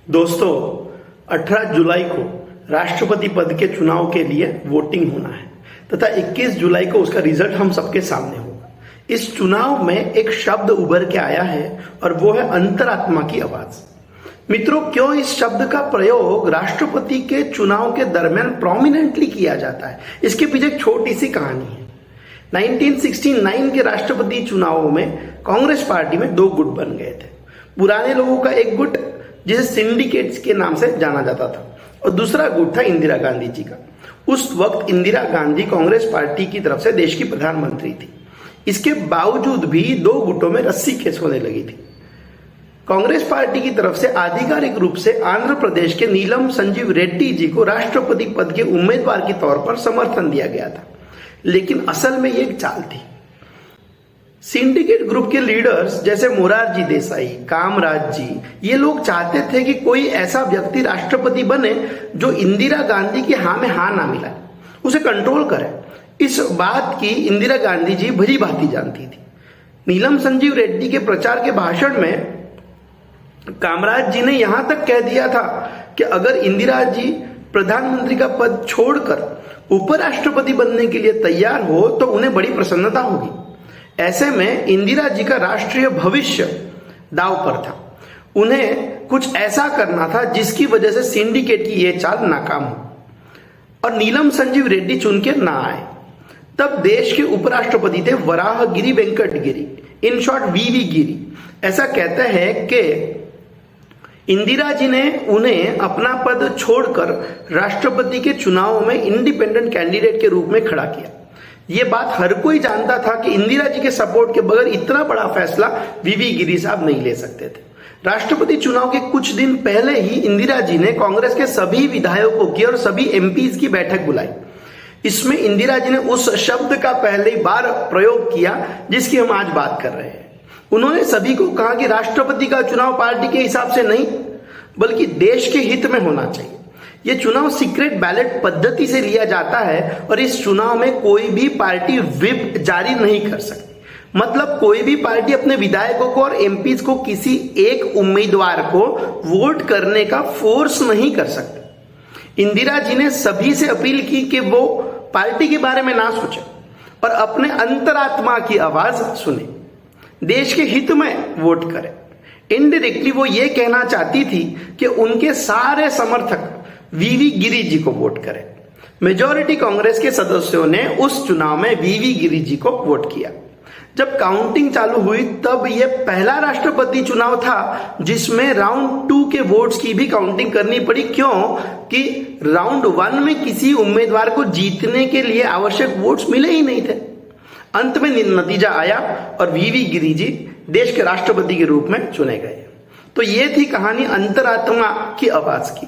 दोस्तों 18 जुलाई को राष्ट्रपति पद के चुनाव के लिए वोटिंग होना है तथा 21 जुलाई को उसका रिजल्ट हम सबके सामने होगा। इस चुनाव में एक शब्द उभर के आया है और वो है अंतरात्मा की आवाज। मित्रों, क्यों इस शब्द का प्रयोग राष्ट्रपति के चुनाव के दरमियान प्रोमिनेंटली किया जाता है, इसके पीछे एक छोटी सी कहानी है। 1969 के राष्ट्रपति चुनावों में कांग्रेस पार्टी में दो गुट बन गए थे। पुराने लोगों का एक गुट जिसे सिंडिकेट्स के नाम से जाना जाता था और दूसरा गुट था इंदिरा गांधी जी का। उस वक्त इंदिरा गांधी कांग्रेस पार्टी की तरफ से देश की प्रधानमंत्री थी। इसके बावजूद भी दो गुटों में रस्सी खेच होने लगी थी। कांग्रेस पार्टी की तरफ से आधिकारिक रूप से आंध्र प्रदेश के नीलम संजीव रेड्डी जी को राष्ट्रपति पद के उम्मीदवार के तौर पर समर्थन दिया गया था, लेकिन असल में ये एक चाल थी। सिंडिकेट ग्रुप के लीडर्स जैसे मोरारजी देसाई, कामराज जी, ये लोग चाहते थे कि कोई ऐसा व्यक्ति राष्ट्रपति बने जो इंदिरा गांधी की हाँ में हाँ ना मिलाए, उसे कंट्रोल करे। इस बात की इंदिरा गांधी जी भली भांति जानती थी। नीलम संजीव रेड्डी के प्रचार के भाषण में कामराज जी ने यहां तक कह दिया था कि अगर इंदिरा जी प्रधानमंत्री का पद छोड़कर उपराष्ट्रपति बनने के लिए तैयार हो तो उन्हें बड़ी प्रसन्नता होगी। ऐसे में इंदिरा जी का राष्ट्रीय भविष्य दांव पर था। उन्हें कुछ ऐसा करना था जिसकी वजह से सिंडिकेट की यह चाल नाकाम हो और नीलम संजीव रेड्डी चुन के ना आए। तब देश के उपराष्ट्रपति थे वराहगिरी वेंकट गिरी, इन शॉर्ट वीवी गिरी। ऐसा कहते हैं कि इंदिरा जी ने उन्हें अपना पद छोड़कर राष्ट्रपति के चुनाव में इंडिपेंडेंट कैंडिडेट के रूप में खड़ा किया। यह बात हर कोई जानता था कि इंदिरा जी के सपोर्ट के बगैर इतना बड़ा फैसला वीवी गिरी साहब नहीं ले सकते थे। राष्ट्रपति चुनाव के कुछ दिन पहले ही इंदिरा जी ने कांग्रेस के सभी विधायकों की और सभी एमपीज की बैठक बुलाई। इसमें इंदिरा जी ने उस शब्द का पहली बार प्रयोग किया जिसकी हम आज बात कर रहे हैं। उन्होंने सभी को कहा कि राष्ट्रपति का चुनाव पार्टी के हिसाब से नहीं बल्कि देश के हित में होना चाहिए। यह चुनाव सीक्रेट बैलेट पद्धति से लिया जाता है और इस चुनाव में कोई भी पार्टी व्हिप जारी नहीं कर सकती। मतलब कोई भी पार्टी अपने विधायकों को और एमपीज को किसी एक उम्मीदवार को वोट करने का फोर्स नहीं कर सकती। इंदिरा जी ने सभी से अपील की कि वो पार्टी के बारे में ना सोचे और अपने अंतरात्मा की आवाज सुने, देश के हित में वोट करें। इनडायरेक्टली वो ये कहना चाहती थी कि उनके सारे समर्थक वीवी गिरी जी को वोट करें। मेजॉरिटी कांग्रेस के सदस्यों ने उस चुनाव में वीवी गिरी जी को वोट किया। जब काउंटिंग चालू हुई तब यह पहला राष्ट्रपति चुनाव था जिसमें राउंड 2 के वोट्स की भी काउंटिंग करनी पड़ी। क्यों कि राउंड 1 में किसी उम्मीदवार को जीतने के लिए आवश्यक वोट्स मिले ही नहीं थे। अंत में नतीजा आया और वीवी गिरी जी देश के राष्ट्रपति के रूप में चुने गए। तो ये थी कहानी अंतरात्मा की आवाज की।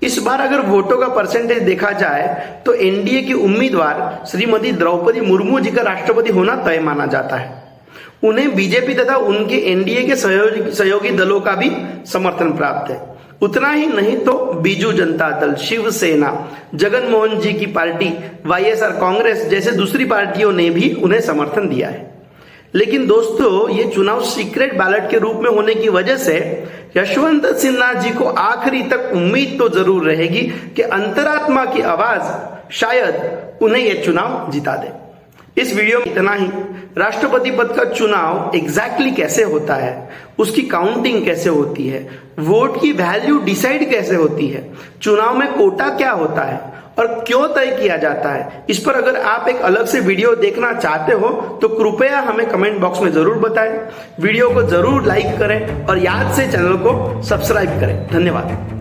इस बार अगर वोटों का परसेंटेज देखा जाए तो एनडीए की उम्मीदवार श्रीमती द्रौपदी मुर्मू जी का राष्ट्रपति होना तय माना जाता है। उन्हें बीजेपी तथा उनके एनडीए के सहयोगी दलों का भी समर्थन प्राप्त है। उतना ही नहीं तो बीजू जनता दल, शिवसेना, जगन मोहन जी की पार्टी, वाईएसआर कांग्रेस जैसे दूसरी पार्टियों ने भी उन्हें समर्थन दिया है। लेकिन दोस्तों, ये चुनाव सीक्रेट बैलेट के रूप में होने की वजह से यशवंत सिन्हा जी को आखिरी तक उम्मीद तो जरूर रहेगी कि अंतरात्मा की आवाज शायद उन्हें यह चुनाव जिता दे। इस वीडियो में इतना ही। राष्ट्रपति पद का चुनाव एग्जैक्टली कैसे होता है, उसकी काउंटिंग कैसे होती है, वोट की वैल्यू डिसाइड कैसे होती है, चुनाव में कोटा क्या होता है और क्यों तय किया जाता है, इस पर अगर आप एक अलग से वीडियो देखना चाहते हो तो कृपया हमें कमेंट बॉक्स में जरूर बताएं। वीडियो को जरूर लाइक करें और याद से चैनल को सब्सक्राइब करें। धन्यवाद।